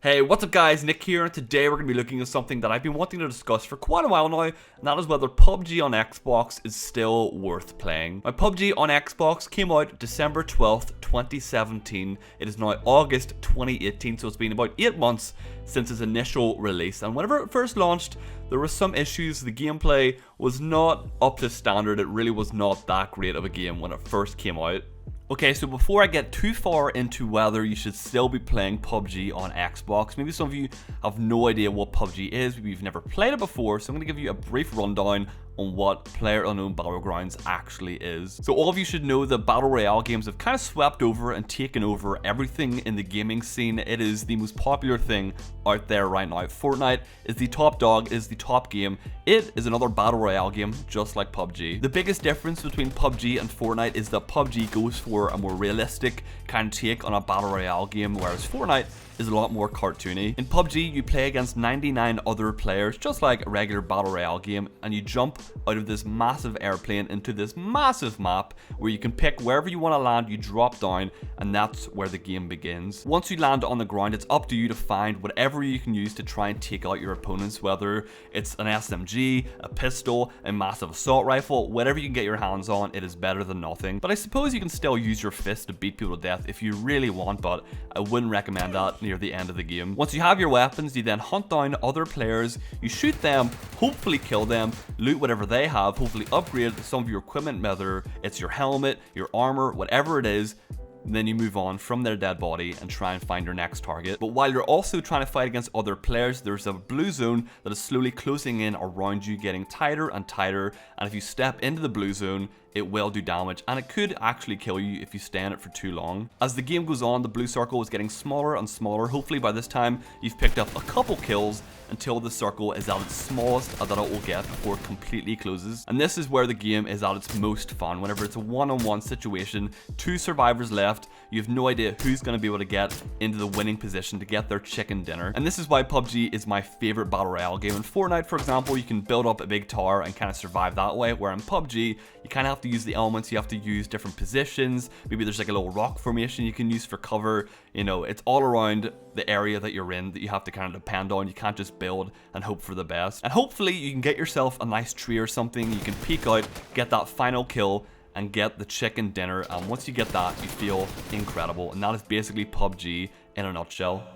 Hey, what's up guys, Nick here, and today we're going to be looking at something that I've been wanting to discuss for quite a while now, and that is whether PUBG on Xbox is still worth playing. My PUBG on Xbox came out December 12th, 2017. It is now August 2018, so it's been about 8 months since its initial release, and whenever it first launched, there were some issues. The gameplay was not up to standard. It really was not that great of a game when it first came out. Okay, so before I get too far into whether you should still be playing PUBG on Xbox, maybe some of you have no idea what PUBG is, maybe you've never played it before, so I'm going to give you a brief rundown on what PlayerUnknown Battlegrounds actually is. So all of you should know that Battle Royale games have kind of swept over and taken over everything in the gaming scene. It is the most popular thing out there right now. Fortnite is the top dog, is the top game. It is another Battle Royale game, just like PUBG. The biggest difference between PUBG and Fortnite is that PUBG goes for a more realistic kind of take on a Battle Royale game, whereas Fortnite is a lot more cartoony. In PUBG, you play against 99 other players, just like a regular Battle Royale game, and you jump out of this massive airplane into this massive map where you can pick wherever you want to land, you drop down, and that's where the game begins. Once you land on the ground, it's up to you to find whatever you can use to try and take out your opponents, whether it's an SMG, a pistol, a massive assault rifle, whatever you can get your hands on, it is better than nothing. But I suppose you can still use your fist to beat people to death if you really want, but I wouldn't recommend that near the end of the game. Once you have your weapons, you then hunt down other players, you shoot them, hopefully kill them, loot whatever they have, hopefully upgrade some of your equipment, whether it's your helmet, your armor, whatever it is. Then you move on from their dead body and try and find your next target. But while you're also trying to fight against other players, there's a blue zone that is slowly closing in around you, getting tighter and tighter, and if you step into the blue zone, it will do damage, and it could actually kill you if you stay in it for too long. As the game goes on, the blue circle is getting smaller and smaller. Hopefully by this time you've picked up a couple kills until the circle is at its smallest that it will get before it completely closes. And this is where the game is at its most fun. Whenever it's a one-on-one situation, 2 survivors left, you have no idea who's going to be able to get into the winning position to get their chicken dinner. And this is why PUBG is my favorite Battle Royale game. In Fortnite, for example, you can build up a big tower and kind of survive that way, where in PUBG, you kind of have to use the elements, you have to use different positions. Maybe there's like a little rock formation you can use for cover. You know, it's all around the area that you're in that you have to kind of depend on. You can't just build and hope for the best. And hopefully you can get yourself a nice tree or something. You can peek out, get that final kill, and get the chicken dinner. And once you get that, you feel incredible. And that is basically PUBG in a nutshell.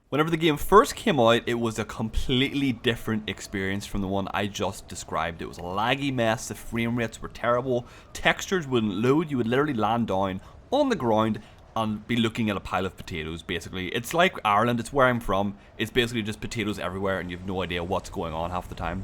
Whenever the game first came out, it was a completely different experience from the one I just described. It was a laggy mess, the frame rates were terrible, textures wouldn't load, you would literally land down on the ground and be looking at a pile of potatoes, basically. It's like Ireland, it's where I'm from, it's basically just potatoes everywhere and you have no idea what's going on half the time.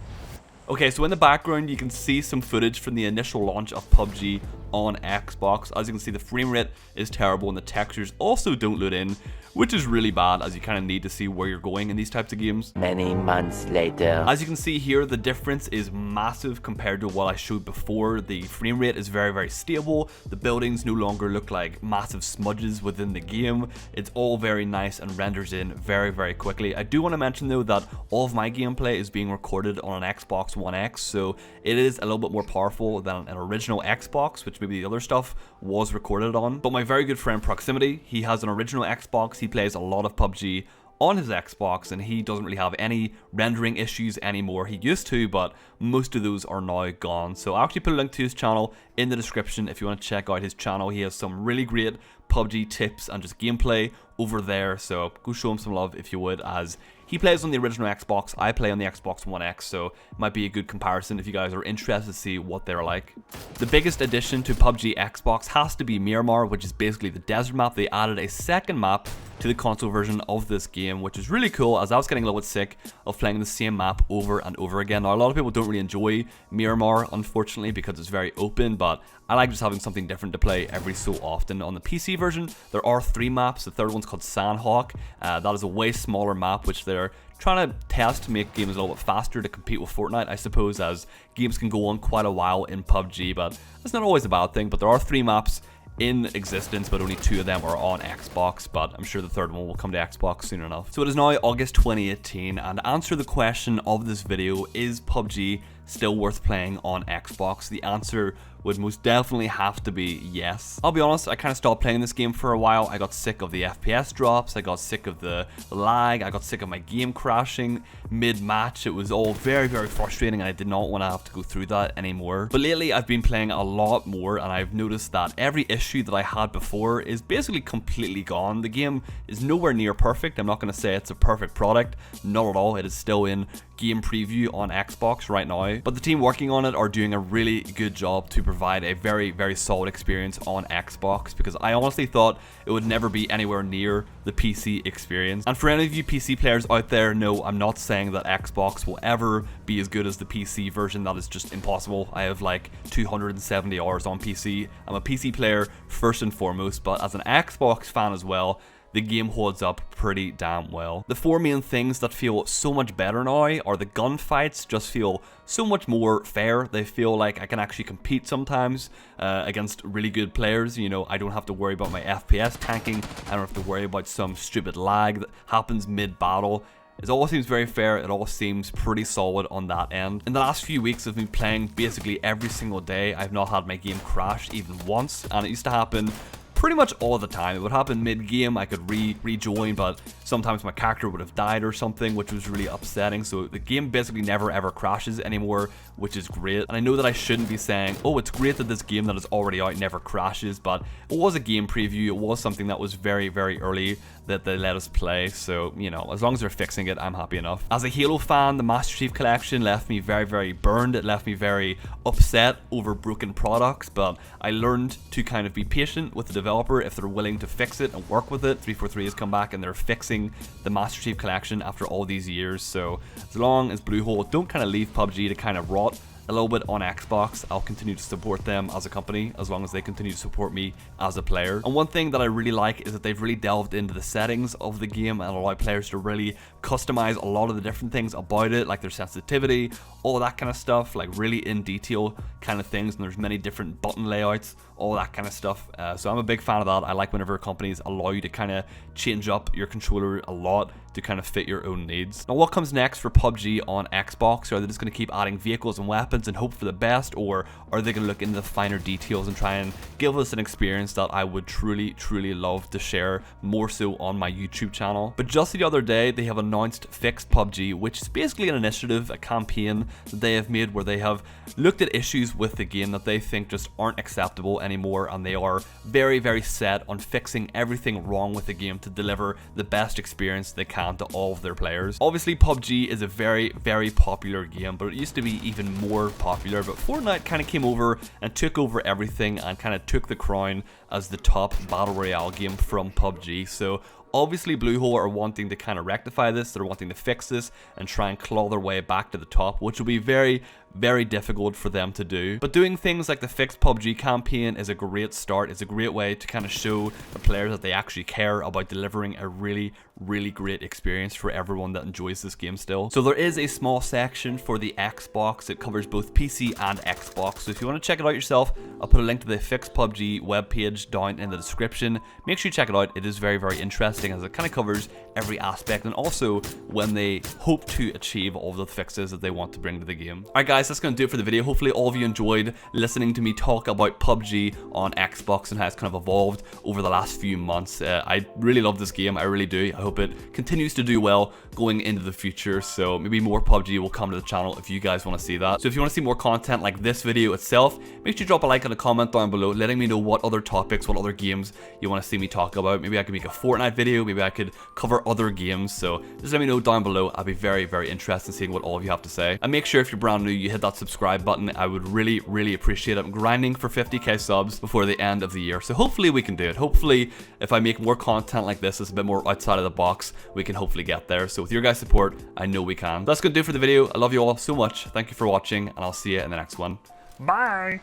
Okay, so in the background you can see some footage from the initial launch of PUBG on Xbox. As you can see, the frame rate is terrible and the textures also don't load in, which is really bad, as you kind of need to see where you're going in these types of games. Many months later. As you can see here, the difference is massive compared to what I showed before. The frame rate is very, very stable. The buildings no longer look like massive smudges within the game. It's all very nice and renders in very, very quickly. I do want to mention though that all of my gameplay is being recorded on an Xbox One X, so it is a little bit more powerful than an original Xbox, which maybe the other stuff was recorded on. But my very good friend Proximity, he has an original Xbox. He plays a lot of PUBG on his Xbox and he doesn't really have any rendering issues anymore. He used to, but most of those are now gone. So I'll actually put a link to his channel in the description if you want to check out his channel. He has some really great PUBG tips and just gameplay over there, so go show him some love if you would, as he plays on the original Xbox, I play on the Xbox One X, so it might be a good comparison if you guys are interested to see what they're like. The biggest addition to PUBG Xbox has to be Miramar, which is basically the desert map. They added a second map to the console version of this game, which is really cool, as I was getting a little bit sick of playing the same map over and over again. Now, a lot of people don't really enjoy Miramar, unfortunately, because it's very open, but I like just having something different to play every so often. On the PC version, there are 3 maps. The third one's called Sandhawk. That is a way smaller map, which they're trying to test to make games a little bit faster to compete with Fortnite, I suppose, as games can go on quite a while in PUBG, but that's not always a bad thing. But there are 3 maps in existence, but only 2 of them are on Xbox, but I'm sure the third one will come to Xbox soon enough. So it is now August 2018, and to answer the question of this video, is PUBG still worth playing on Xbox? The answer would most definitely have to be yes. I'll be honest, I kind of stopped playing this game for a while. I got sick of the FPS drops, I got sick of the lag, I got sick of my game crashing mid-match. It was all very, very frustrating, and I did not want to have to go through that anymore. But lately, I've been playing a lot more, and I've noticed that every issue that I had before is basically completely gone. The game is nowhere near perfect. I'm not going to say it's a perfect product, not at all. It is still in game preview on Xbox right now, but the team working on it are doing a really good job to provide a very, very solid experience on Xbox, because I honestly thought it would never be anywhere near the PC experience. And for any of you PC players out there, no, I'm not saying that Xbox will ever be as good as the PC version. That is just impossible. I have like 270 hours on PC. I'm a PC player first and foremost, but as an Xbox fan as well, the game holds up pretty damn well. The four main things that feel so much better now are the gunfights just feel so much more fair. They feel like I can actually compete sometimes against really good players. You know, I don't have to worry about my FPS tanking. I don't have to worry about some stupid lag that happens mid-battle. It all seems very fair. It all seems pretty solid on that end. In the last few weeks, I've been playing basically every single day. I've not had my game crash even once, and it used to happen pretty much all the time. It would happen mid-game, I could rejoin, but sometimes my character would have died or something, which was really upsetting. So the game basically never ever crashes anymore, which is great. And I know that I shouldn't be saying, oh, it's great that this game that is already out never crashes, but it was a game preview. It was something that was very, very early that they let us play, so, you know, as long as they're fixing it, I'm happy enough. As a Halo fan, the Master Chief Collection left me very, very burned. It left me very upset over broken products, but I learned to kind of be patient with the developer if they're willing to fix it and work with it. 343 has come back and they're fixing the Master Chief Collection after all these years, so as long as Bluehole don't kind of leave PUBG to kind of rot a little bit on Xbox, I'll continue to support them as a company as long as they continue to support me as a player. And one thing that I really like is that they've really delved into the settings of the game and allow players to really customize a lot of the different things about it, like their sensitivity, all that kind of stuff, like really in detail kind of things, and there's many different button layouts, all that kind of stuff. So I'm a big fan of that. I like whenever companies allow you to kind of change up your controller a lot to kind of fit your own needs. Now, what comes next for PUBG on Xbox? Are they just going to keep adding vehicles and weapons and hope for the best, or are they going to look into the finer details and try and give us an experience that I would truly, truly love to share more so on my YouTube channel? But just the other day, they have announced Fixed PUBG, which is basically an initiative, a campaign that they have made where they have looked at issues with the game that they think just aren't acceptable anymore, and they are very, very set on fixing everything wrong with the game to deliver the best experience they can to all of their players. Obviously, PUBG is a very, very popular game, but it used to be even more popular. But Fortnite kind of came over and took over everything and kind of took the crown as the top battle royale game from PUBG. So obviously, Bluehole are wanting to kind of rectify this. They're wanting to fix this and try and claw their way back to the top, which will be very, very difficult for them to do. But doing things like the Fixed PUBG campaign is a great start. It's a great way to kind of show the players that they actually care about delivering a really, really great experience for everyone that enjoys this game still. So there is a small section for the Xbox. It covers both PC and Xbox. So if you want to check it out yourself, I'll put a link to the Fixed PUBG webpage down in the description. Make sure you check it out. It is very, very interesting as it kind of covers every aspect, and also when they hope to achieve all the fixes that they want to bring to the game. Alright guys, that's going to do it for the video. Hopefully all of you enjoyed listening to me talk about PUBG on Xbox and how it's kind of evolved over the last few months. I really love this game. I really do. I hope it continues to do well going into the future. So maybe more PUBG will come to the channel if you guys want to see that. So if you want to see more content like this video itself, make sure you drop a like and a comment down below letting me know what other topics, what other games you want to see me talk about. Maybe I could make a Fortnite video. Maybe I could cover other games. So just let me know down below. I'll be very, very interested in seeing what all of you have to say. And make sure if you're brand new, you hit that subscribe button. I would really, really appreciate it. I'm grinding for 50k subs before the end of the year. So hopefully we can do it. Hopefully if I make more content like this, it's a bit more outside of the box, we can hopefully get there. So with your guys' support, I know we can. That's going to do it for the video. I love you all so much. Thank you for watching, and I'll see you in the next one. Bye.